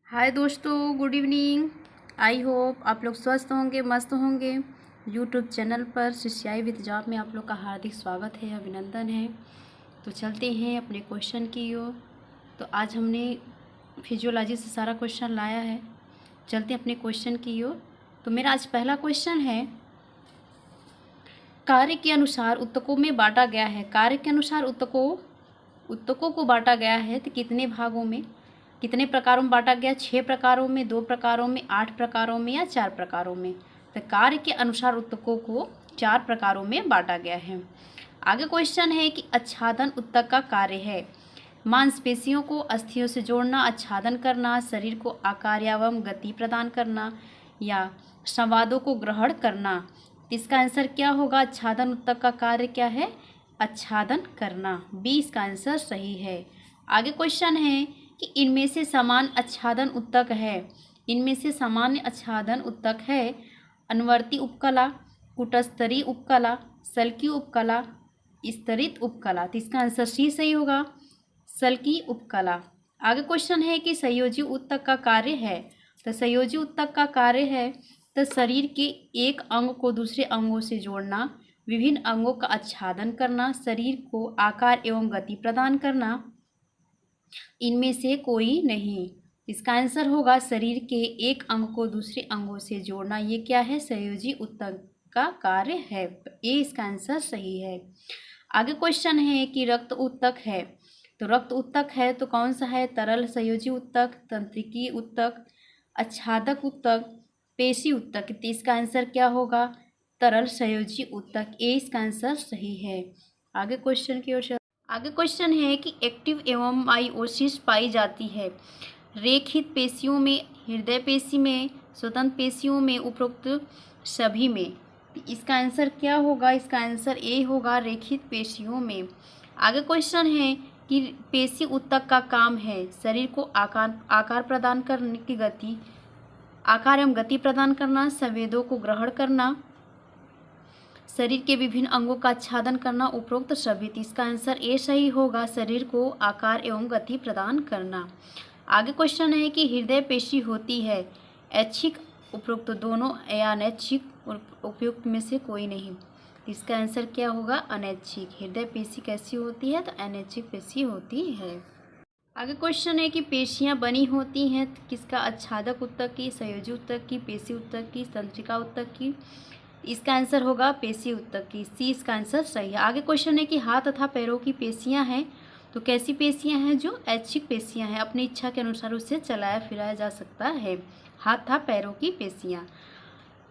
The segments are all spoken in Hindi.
हाय दोस्तों, गुड इवनिंग। आई होप आप लोग स्वस्थ होंगे, मस्त होंगे। यूट्यूब चैनल पर शिष्याई विद जॉब में आप लोग का हार्दिक स्वागत है, अभिनंदन है। तो चलते हैं अपने क्वेश्चन की ओर। तो आज हमने फिजियोलॉजी से सारा क्वेश्चन लाया है। चलते हैं अपने क्वेश्चन की ओर। तो मेरा आज पहला क्वेश्चन है, कार्य के अनुसार ऊतकों में बांटा गया है। कार्य के अनुसार ऊतकों को बांटा गया है तो कितने भागों में, कितने प्रकारों में बांटा गया? 6 प्रकारों में, 2 प्रकारों में, 8 प्रकारों में या 4 प्रकारों में? तो कार्य के अनुसार ऊतकों को 4 प्रकारों में बांटा गया है। आगे क्वेश्चन है कि आच्छादन ऊतक का कार्य है। मांसपेशियों को अस्थियों से जोड़ना, आच्छादन करना, शरीर को आकार एवं गति प्रदान करना या संवादों को ग्रहण करना। इसका आंसर क्या होगा? आच्छादन ऊतक का कार्य क्या है? आच्छादन करना। बी इसका आंसर सही है। आगे क्वेश्चन है कि इनमें से समान आच्छादन ऊतक है। इनमें से सामान्य आच्छादन ऊतक है अनुवर्ती उपकला, कूटस्थरीय उपकला, सल्की उपकला, स्तरित उपकला। तो इसका आंसर सी सही होगा, सल्की उपकला। आगे क्वेश्चन है कि संयोजी ऊतक का कार्य है। तो संयोजी ऊतक का कार्य है तो शरीर के एक अंग को दूसरे अंगों से जोड़ना, विभिन्न अंगों का आच्छादन करना, शरीर को आकार एवं गति प्रदान करना। इनमें से कोई नहीं। इसका आंसर होगा शरीर के एक अंग को दूसरे अंगों से जोड़ना। ये क्या है? संयोजी ऊतक का कार्य है। ए इसका आंसर सही है। आगे क्वेश्चन है कि रक्त ऊतक है। तो रक्त ऊतक है तो कौन सा है? तरल संयोजी ऊतक, तंत्रिकीय ऊतक, आच्छादक ऊतक, पेशी ऊतक। तो इसका आंसर क्या होगा? तरल संयोजी ऊतक। ए इसका आंसर सही है। आगे क्वेश्चन की ओर। आगे क्वेश्चन है कि एक्टिव एवं मायोसिस पाई जाती है रेखित पेशियों में, हृदय पेशी में, स्वतंत्र पेशियों में, उपरोक्त सभी में। इसका आंसर क्या होगा? इसका आंसर ए होगा, रेखित पेशियों में। आगे क्वेश्चन है कि पेशी ऊतक का काम है शरीर को आकार प्रदान करने की गति, आकार एवं गति प्रदान करना, संवेदों को ग्रहण करना, शरीर के विभिन्न अंगों का आच्छादन करना, उपरोक्त सभी। इसका आंसर ए सही होगा, शरीर को आकार एवं गति प्रदान करना। आगे क्वेश्चन है कि हृदय पेशी होती है ऐच्छिक, उपरोक्त दोनों या अनैच्छिक, उपयुक्त में से कोई नहीं। इसका आंसर क्या होगा? अनैच्छिक। हृदय पेशी कैसी होती है? तो अनैच्छिक पेशी होती है। आगे क्वेश्चन है कि पेशियां बनी होती हैं किसका? आच्छादक ऊतक की, संयोजी ऊतक की, पेशी ऊतक की, तंत्रिका ऊतक की। इसका आंसर होगा पेशी ऊतक की। सी इसका आंसर सही है। आगे क्वेश्चन है कि हाथ तथा पैरों की पेशियां हैं तो कैसी पेशियां हैं? जो ऐच्छिक पेशियां हैं, अपनी इच्छा के अनुसार उससे चलाया फिराया जा सकता है। हाथ तथा पैरों की पेशियां।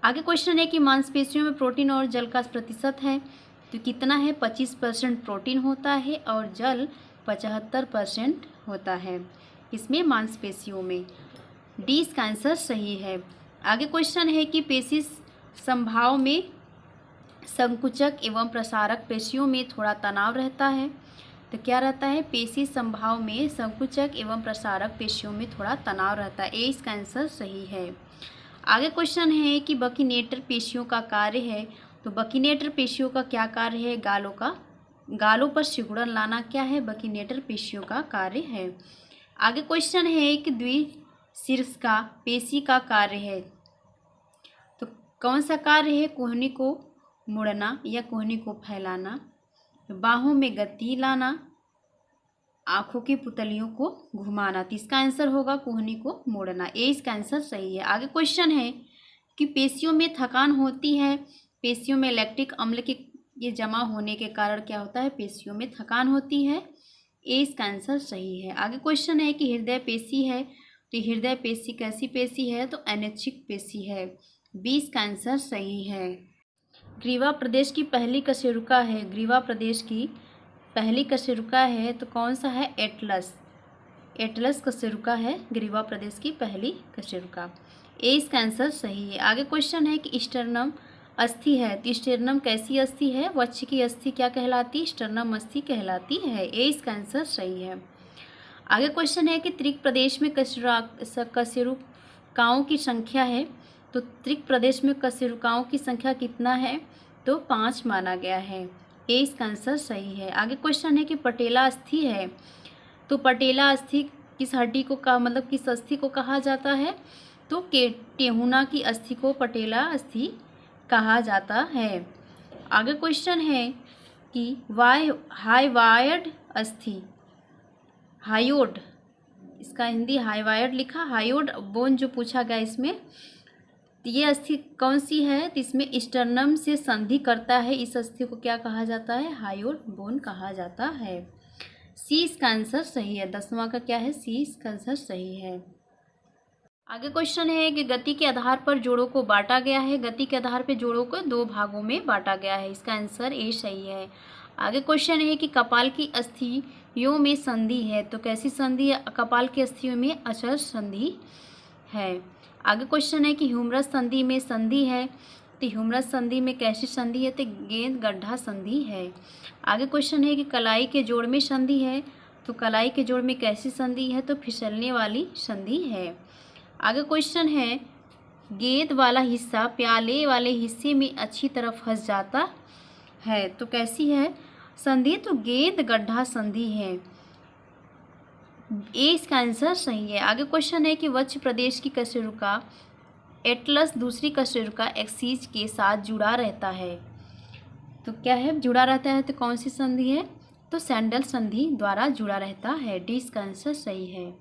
आगे क्वेश्चन है कि मांसपेशियों में प्रोटीन और जल का प्रतिशत है तो कितना है? 25% प्रोटीन होता है और जल 75% होता है। इसमें मांसपेशियों में। डी इसका आंसर सही है। आगे क्वेश्चन है कि पेशी समभाव में संकुचक एवं प्रसारक पेशियों में थोड़ा तनाव रहता है तो क्या रहता है? पेशी समभाव में संकुचक एवं प्रसारक पेशियों में थोड़ा तनाव रहता है। ए इसका आंसर सही है। आगे क्वेश्चन है कि बकीनेटर पेशियों का कार्य है तो बकीनेटर पेशियों का क्या कार्य है? गालों पर सिकुड़न लाना क्या है? बकीनेटर पेशियों का कार्य है। आगे क्वेश्चन है कि द्विशीर्षका पेशी का कार्य है तो कौन सा कार्य है? कोहनी को मुड़ना या कोहनी को फैलाना, बाहों में गति लाना, आंखों की पुतलियों को घुमाना। तो इसका आंसर होगा कोहनी को मोड़ना। ए इसका आंसर सही है। आगे क्वेश्चन है कि पेशियों में थकान होती है। पेशियों में लैक्टिक अम्ल के ये जमा होने के कारण क्या होता है? पेशियों में थकान होती है। ए इसका आंसर सही है। आगे क्वेश्चन है कि हृदय पेशी है तो हृदय पेशी कैसी पेशी है? तो अनैच्छिक पेशी है। बी इसका आंसर सही है। ग्रीवा प्रदेश की पहली कशेरुका है। ग्रीवा प्रदेश की पहली कशेरुका है तो कौन सा है? एटलस। एटलस कशेरुका है ग्रीवा प्रदेश की पहली कशेरुका। ए इसका आंसर सही है। आगे क्वेश्चन है कि स्टर्नम अस्थि है तो स्टर्नम कैसी अस्थि है? वक्ष की अस्थि क्या कहलाती? स्टर्नम अस्थि कहलाती है। ए इसका आंसर सही है। आगे क्वेश्चन है कि त्रिक प्रदेश में कशेरुकाओं की संख्या है तो त्रिक प्रदेश में कशेरुकाओं की संख्या कितना है? तो 5 माना गया है। ए इसका आंसर सही है। आगे क्वेश्चन है कि पटेला अस्थि है तो पटेला अस्थि किस हड्डी को का मतलब किस अस्थि को कहा जाता है? तो टेहुना की अस्थि को पटेला अस्थि कहा जाता है। आगे क्वेश्चन है कि हाइवायड अस्थि, हायोड, इसका हिंदी हाइवायड लिखा, हायोड बोन जो पूछा गया इसमें, तो ये अस्थि कौन सी है? तो इसमें स्टर्नम से संधि करता है, इस अस्थि को क्या कहा जाता है? हायोड बोन कहा जाता है। सी इसका आंसर सही है। 10वां का क्या है? सी इसका आंसर सही है। आगे क्वेश्चन है कि गति के आधार पर जोड़ों को बांटा गया है। गति के आधार पर जोड़ों को 2 भागों में बांटा गया है, इसका आंसर ए सही है। आगे क्वेश्चन है कि कपाल की अस्थियों में संधि है, तो कैसी संधि है? कपाल की अस्थियों में अचर संधि है। आगे क्वेश्चन है कि ह्यूमरस संधि में संधि है, तो ह्यूमरस संधि में कैसी संधि है? तो गेंद गड्ढा संधि है। आगे क्वेश्चन है कि कलाई के जोड़ में संधि है, तो कलाई के जोड़ में कैसी संधि है? तो फिसलने वाली संधि है। आगे क्वेश्चन है गेंद वाला हिस्सा प्याले वाले हिस्से में अच्छी तरह फंस जाता है, तो कैसी है संधि? तो गेंद गड्ढा संधि है। ए इसका आंसर सही है। आगे क्वेश्चन है कि वक्ष प्रदेश की कशेरुका एटलस दूसरी कशेरुका एक्सिस के साथ जुड़ा रहता है, तो क्या है? जुड़ा रहता है, तो कौन सी संधि है? तो सैंडल संधि द्वारा जुड़ा रहता है। डी इसका आंसर सही है।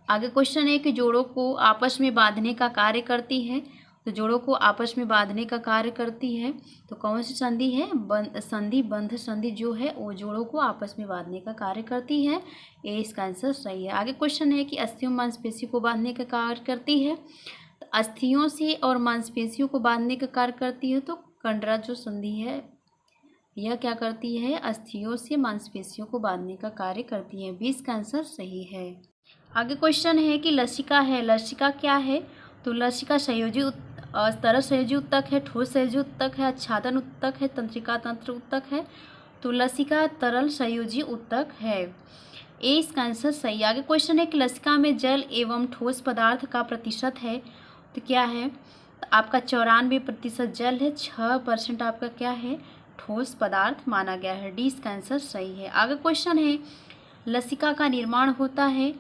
आगे क्वेश्चन है कि जोड़ों को आपस में बांधने का कार्य करती है, तो जोड़ों को आपस में बांधने का कार्य करती है, तो कौन सी संधि है? बंध संधि जो है वो जोड़ों को आपस में बांधने का कार्य करती है। ए इसका आंसर सही है। आगे क्वेश्चन है कि अस्थियों मांसपेशियों को बांधने का कार्य करती है, तो अस्थियों से और मांसपेशियों को बांधने का कार्य करती है, तो कंडरा जो संधि है यह क्या करती है? अस्थियों से मांसपेशियों को बांधने का कार्य करती है। 20 का आंसर सही है। आगे क्वेश्चन है कि लसिका है, लसिका क्या है? तो लसिका संयोजी तरल संयोजी उत्तक है, ठोस संयोजी उत्तक है, आच्छादन उत्तक है, तंत्रिका तंत्र उत्तक है, तो लसिका तरल संयोजी उत्तक है। ए इसका आंसर सही। आगे क्वेश्चन है कि लसिका में जल एवं ठोस पदार्थ का प्रतिशत है, तो क्या है? तो आपका 94% जल है, 6% आपका क्या है? ठोस पदार्थ माना गया है। डी इसका आंसर सही है। आगे क्वेश्चन है लसिका का निर्माण होता है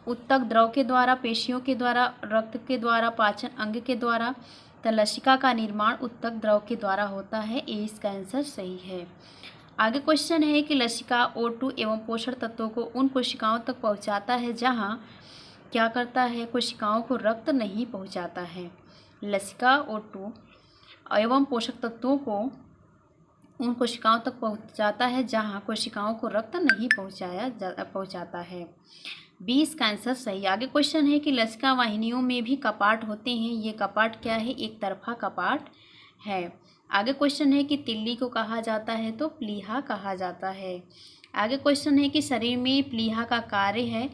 उत्तक द्रव के द्वारा, पेशियों के द्वारा, रक्त के द्वारा, पाचन अंग के द्वारा, तो लसिका का निर्माण उत्तक द्रव के द्वारा होता है। ए इसका आंसर सही है। आगे क्वेश्चन है कि लसिका O2 एवं पोषण तत्वों को उन कोशिकाओं तक पहुंचाता है जहां क्या करता है? कोशिकाओं को रक्त नहीं पहुंचाता है। लसिका O2 एवं पोषक तत्वों को उन कोशिकाओं तक पहुंचाता है जहां कोशिकाओं को रक्त नहीं पहुंचाता है। 20 का आंसर सही। आगे क्वेश्चन है कि लसिका वाहिनियों में भी कपाट होते हैं, ये कपाट क्या है? एक तरफा कपाट है। आगे क्वेश्चन है कि तिल्ली को कहा जाता है, तो प्लीहा कहा जाता है। आगे क्वेश्चन है कि शरीर में प्लीहा का कार्य है,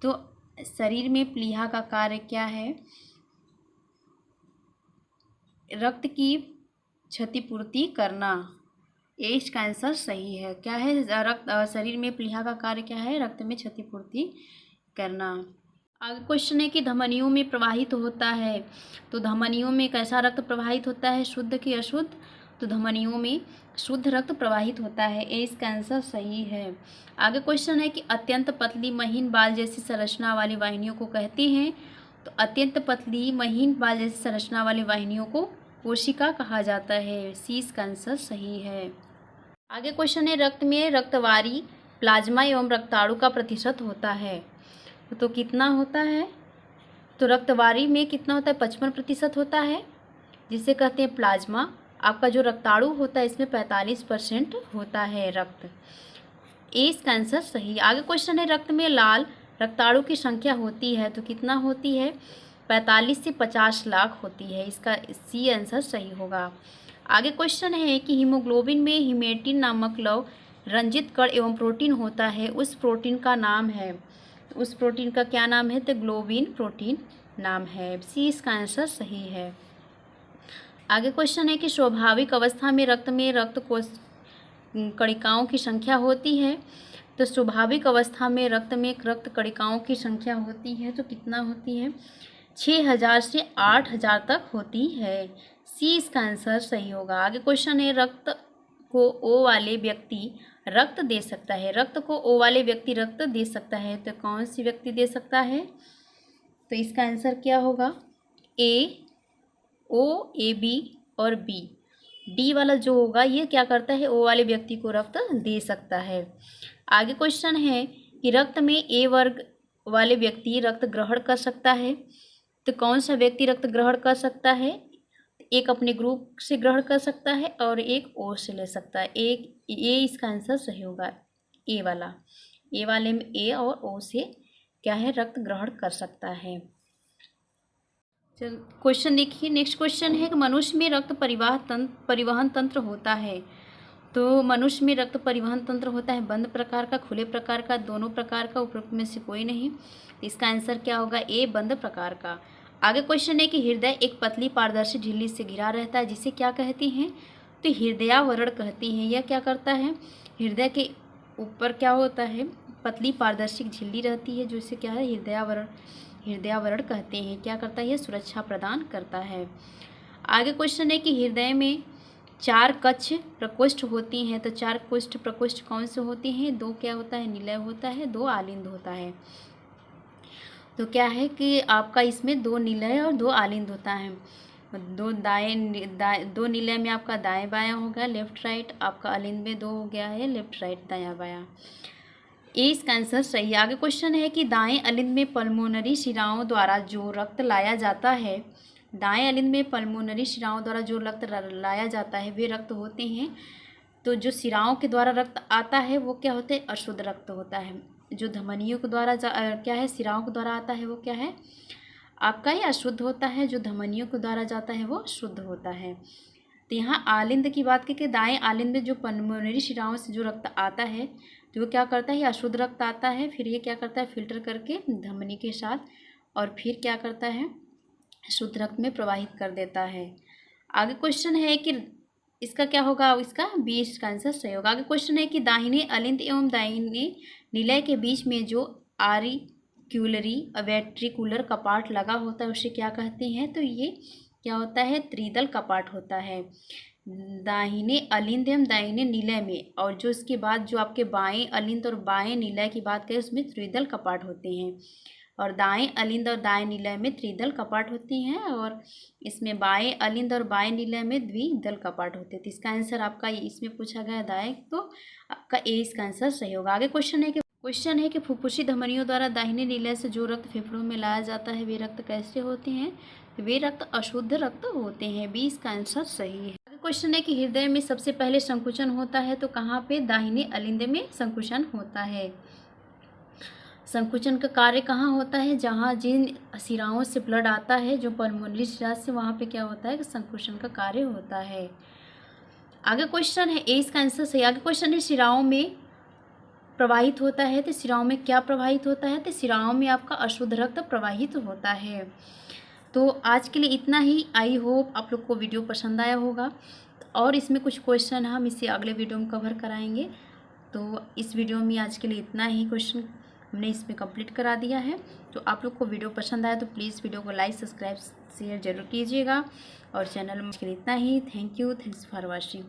तो शरीर में प्लीहा का कार्य क्या है? रक्त की क्षतिपूर्ति करना। ए इसका आंसर सही है। क्या है? शरीर में प्लीहा का कार्य क्या है? रक्त में क्षतिपूर्ति करना। आगे क्वेश्चन है कि धमनियों में प्रवाहित होता है, तो धमनियों में कैसा रक्त प्रवाहित होता है? शुद्ध कि अशुद्ध? तो धमनियों में शुद्ध रक्त प्रवाहित होता है। ए इसका आंसर सही है। आगे क्वेश्चन है कि अत्यंत पतली महीन बाल जैसी संरचना वाली वाहिनियों को कहते हैं, तो अत्यंत पतली महीन बाल जैसी संरचना वाली वाहिनियों को कोशिका कहा जाता है। सी इसका आंसर सही है। आगे क्वेश्चन है रक्त में रक्तवारी, प्लाज्मा एवं रक्ताणु का प्रतिशत होता है, तो कितना होता है? तो रक्तवारी में कितना होता है? 55% होता है, जिसे कहते हैं प्लाज्मा। आपका जो रक्ताणु होता है इसमें 45% होता है रक्त। ए इसका आंसर सही। आगे क्वेश्चन है रक्त में लाल रक्ताणु की संख्या होती है, तो कितना होती है? 45 से 50 लाख होती है। इसका सी आंसर सही होगा। आगे क्वेश्चन है कि हीमोग्लोबिन में हिमेटिन नामक लौह रंजित कण एवं प्रोटीन होता है, उस प्रोटीन का नाम है, तो उस प्रोटीन का क्या नाम है? तो ग्लोबिन प्रोटीन नाम है। सी इसका आंसर सही है। आगे क्वेश्चन है कि स्वाभाविक अवस्था में रक्त कोश कणिकाओं की संख्या होती है, तो स्वाभाविक अवस्था में रक्त कणिकाओं की संख्या होती है, तो कितना होती है? 6000 से 8000 तक होती है। सी इसका आंसर सही होगा। आगे क्वेश्चन है रक्त को ओ वाले व्यक्ति रक्त दे सकता है। रक्त को ओ वाले व्यक्ति रक्त दे सकता है, तो कौन सी व्यक्ति दे सकता है? तो इसका आंसर क्या होगा? ए, ओ, ए बी और बी। डी वाला जो होगा ये क्या करता है? ओ वाले व्यक्ति को रक्त दे सकता है। आगे क्वेश्चन है कि रक्त में ए वर्ग वाले व्यक्ति रक्त ग्रहण कर सकता है, तो कौन सा व्यक्ति रक्त ग्रहण कर सकता है? एक अपने ग्रुप से ग्रहण कर सकता है और एक ओ से ले सकता है। एक ये इसका आंसर सही होगा, ए वाला। ए वाले में ए और ओ से क्या है? रक्त ग्रहण कर सकता है। चल क्वेश्चन देखिए, नेक्स्ट क्वेश्चन है कि मनुष्य में रक्त परिवहन तंत्र होता है। तो मनुष्य में रक्त परिवहन तंत्र होता है बंद प्रकार का, खुले प्रकार का, दोनों प्रकार का, उपरोक्त में से कोई नहीं। इसका आंसर क्या होगा? ए, बंद प्रकार का। आगे क्वेश्चन है कि हृदय एक पतली पारदर्शी झिल्ली से घिरा रहता है, जिसे क्या कहती हैं? तो हृदयावरण कहती हैं। यह क्या करता है? हृदय के ऊपर क्या होता है? पतली पारदर्शी झिल्ली रहती है, जो इसे क्या है? हृदयावरण कहते हैं। क्या करता है? यह सुरक्षा प्रदान करता है। आगे क्वेश्चन है कि हृदय में 4 कक्ष प्रकोष्ठ होती हैं, तो 4 प्रकोष्ठ कौन से होते हैं? 2 क्या होता है? निलय होता है, 2 आलिंद होता है। तो क्या है कि आपका इसमें 2 निलय और 2 आलिंद होता है। 2 निलय में आपका दाएं बायां हो गया, लेफ्ट राइट। आपका आलिंद में 2 हो गया है, लेफ्ट राइट, दायां बायां। ए इसका आंसर सही है। आगे क्वेश्चन है कि दाएं अलिंद में पल्मोनरी शिराओं द्वारा जो रक्त लाया जाता है, दाएं अलिंद में पल्मोनरी शिराओं द्वारा जो रक्त लाया जाता है वे रक्त होते हैं। तो जो शिराओं के द्वारा रक्त आता है वो क्या होते हैं? अशुद्ध रक्त होता है। जो धमनियों के द्वारा क्या है? शिराओं के द्वारा आता है वो क्या है? आपका ये अशुद्ध होता है। जो धमनियों के द्वारा जाता है वो शुद्ध होता है। तो यहाँ आलिंद की बात की, दाएं आलिंद में जो पल्मोनरी शिराओं से जो रक्त आता है तो वो क्या करता है? ये अशुद्ध रक्त आता है, फिर ये क्या करता है? फिल्टर करके धमनी के साथ, और फिर क्या करता है? शुद्ध रक्त में प्रवाहित कर देता है। आगे क्वेश्चन है कि इसका क्या होगा? इसका बी इसका आंसर सही होगा। आगे क्वेश्चन है कि दाहिने अलिंद एवं दाहिने निलय के बीच में जो आरिक्यूलरी वेंट्रिकुलर कपाट लगा होता है उसे क्या कहते हैं? तो ये क्या होता है? त्रिदल कपाट होता है। दाहिने अलिंद एवं दाहिने निलय में, और जो इसके बाद जो आपके बाएं अलिंद और बाएं निलय की बात करें उसमें त्रिदल कपाट होते हैं, और दाएं अलिंद और दाएं निलय में त्रिदल कपाट होती हैं, और इसमें बाएं अलिंद और बाएं निलय में द्विदल कपाट होते हैं। तो इसका आंसर आपका इसमें पूछा गया दाएं, तो आपका ए इसका आंसर सही होगा। आगे क्वेश्चन है कि फुफ्फुसी धमनियों द्वारा दाहिने निलय से जो रक्त फेफड़ों में लाया जाता है वे रक्त कैसे होते हैं? वे रक्त अशुद्ध रक्त होते हैं। बी इसका आंसर सही है। आगे क्वेश्चन है कि हृदय में सबसे पहले संकुचन होता है, तो कहाँ पे? दाहिने अलिंद में संकुचन होता है। संकुचन का कार्य कहाँ होता है? जहाँ जिन शिराओं से ब्लड आता है, जो पल्मोनरी शिरा से, वहाँ पे क्या होता है? संकुचन का कार्य होता है। आगे क्वेश्चन है, ए इसका आंसर सही। आगे क्वेश्चन है शिराओं में प्रवाहित होता है, तो शिराओं में क्या प्रवाहित होता है? तो शिराओं में आपका अशुद्ध रक्त प्रवाहित होता है। तो आज के लिए इतना ही। आई होप आप लोग को वीडियो पसंद आया होगा, और इसमें कुछ क्वेश्चन हम इसे अगले वीडियो में कवर कराएंगे। तो इस वीडियो में आज के लिए इतना ही क्वेश्चन हमने इसमें कंप्लीट करा दिया है। तो आप लोग को वीडियो पसंद आया तो प्लीज़ वीडियो को लाइक, सब्सक्राइब, शेयर जरूर कीजिएगा, और चैनल में आज के लिए इतना ही। Thank you, thanks for watching.